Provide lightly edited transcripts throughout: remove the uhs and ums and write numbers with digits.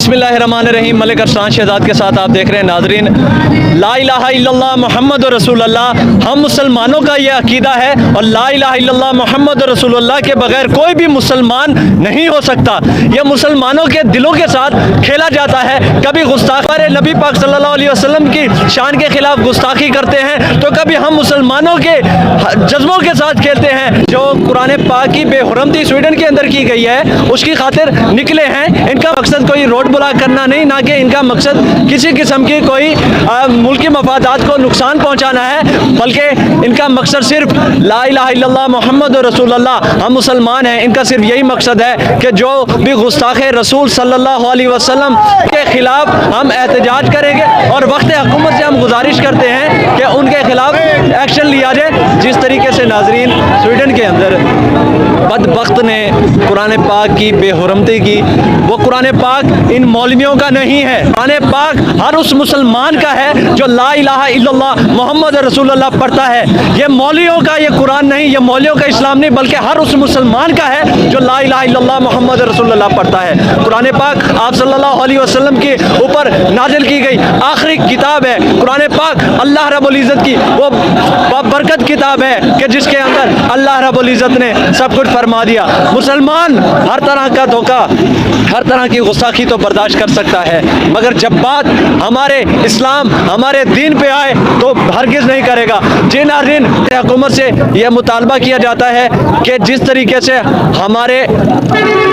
बिस्मिल्लाहिर्रहमानिर्रहीम। मलिक अरसलान शहजाद के साथ आप देख रहे हैं नाजरीन, ला इलाहा इल्लल्लाह मुहम्मद रसूलुल्लाह। हम मुसलमानों का ये अकीदा है और ला इलाहा इल्लल्लाह मुहम्मद रसूलुल्लाह के बगैर कोई भी मुसलमान नहीं हो सकता। ये मुसलमानों के दिलों के साथ खेला जाता है। कभी गुस्ताखी नबी पाक सल्लल्लाहु अलैहि वसल्लम की शान के खिलाफ गुस्ताखी करते हैं, तो कभी हम मुसलमानों के जज्बों के साथ खेलते हैं। जो कुरान पाक की बेहुरमती स्वीडन के अंदर की गई है, उसकी खातिर निकले हैं। इनका मकसद कोई रोड ब्लॉक करना नहीं, ना कि इनका मकसद किसी किस्म की कोई मुल्की मफादात को नुकसान पहुंचाना है, बल्कि इनका मकसद सिर्फ ला इलाहा इल्लल्लाह मुहम्मद रसूलुल्लाह, हम मुसलमान हैं। इनका सिर्फ यही मकसद है कि जो भी गुस्ताखे रसूल सल्लल्लाहु अलैहि वसल्लम के खिलाफ हम एहतजाज करेंगे और वक्त हुकूमत से हम गुजारिश करते हैं कि उनके खिलाफ एक्शन लिया जाए। जिस तरीके से नाजरीन स्वीडन के अंदर बदबख्त ने कुरान पाक की बेहुरमती की, वो कुरान पाक इन मौलवियों का नहीं है। कुरान पाक हर उस मुसलमान का है जो ला इलाहा इल्लल्लाह मुहम्मद रसूलुल्लाह पढ़ता है। ये मौलवियों का ये कुरान नहीं, ये मौलवियों का इस्लाम नहीं, बल्कि हर उस मुसलमान का है जो ला इलाहा इल्लल्लाह मुहम्मद रसूलुल्लाह पढ़ता है। कुरान पाक आप सल्लल्लाहु अलैहि वसल्लम के ऊपर नाजिल की गई आखिरी किताब है। कुरान पाक अल्लाह रब्बुल इज़्ज़त की वो बरकत किताब है कि जिसके अंदर अल्लाह रब्बुल इज़्ज़त ने सब कुछ फरमा दिया। मुसलमान हर तरह का धोखा, हर तरह की गुस्ताखी तो बर्दाश्त कर सकता है, मगर जब बात हमारे इस्लाम हमारे दीन पे आए तो हरगिज़ नहीं करेगा। जी नाज़रीन, हुकूमत से यह मुतालबा किया जाता है कि जिस तरीके से हमारे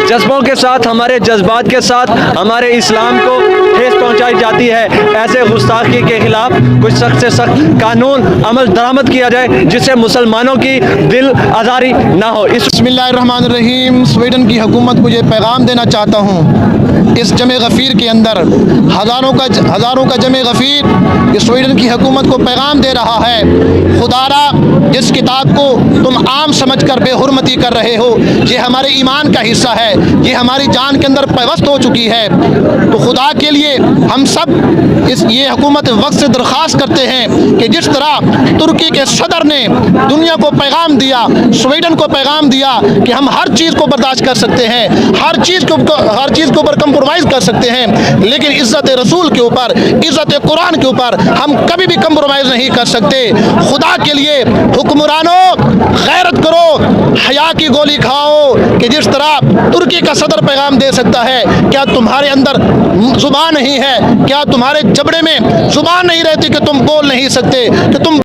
जज्बों के साथ, हमारे जज्बात के साथ हमारे इस्लाम को ठेस पहुंचाई जाती है, ऐसे गुस्ताखी के खिलाफ कुछ सख्त से सख्त कानून अमल दरामद किया जाए, जिससे मुसलमानों की दिल आज़ारी ना हो। बिस्मिल्लाहिर्रहमानिर्रहीम। स्वीडन की हुकूमत को ये पैगाम देना चाहता हूँ, इस जमे गफ़ीर के अंदर हज़ारों का जमे गफ़ीर ये स्वीडन की हुकूमत को पैगाम दे रहा है, खुदारा जिस किताब को तुम आम समझकर बेहुरमती कर रहे हो, ये हमारे ईमान का हिस्सा है, ये हमारी जान के अंदर पैवस्त हो चुकी है। तो खुदा के लिए हम सब ये हुकूमत वक्त से दरख्वास्त करते हैं कि जिस तरह तुर्की के सदर ने दुनिया को पैगाम दिया, स्वीडन को पैगाम दिया कि हम हर चीज़ को बर्दाश्त कर सकते हैं, हर चीज़ के ऊपर कंप्रोमाइज़ कर सकते हैं, लेकिन इज़्ज़त रसूल के ऊपर, इज़्ज़त कुरान के ऊपर हम कभी भी कंप्रोमाइज़ नहीं कर सकते। खुदा के लिए हुक्मरानों गैरत करो, हया की गोली खाओ कि जिस तरह तुर्की का सदर पैगाम दे सकता है। क्या तुम्हारे अंदर जुबान नहीं है? क्या तुम्हारे जबड़े में जुबान नहीं रहती कि तुम बोल नहीं सकते, कि तुम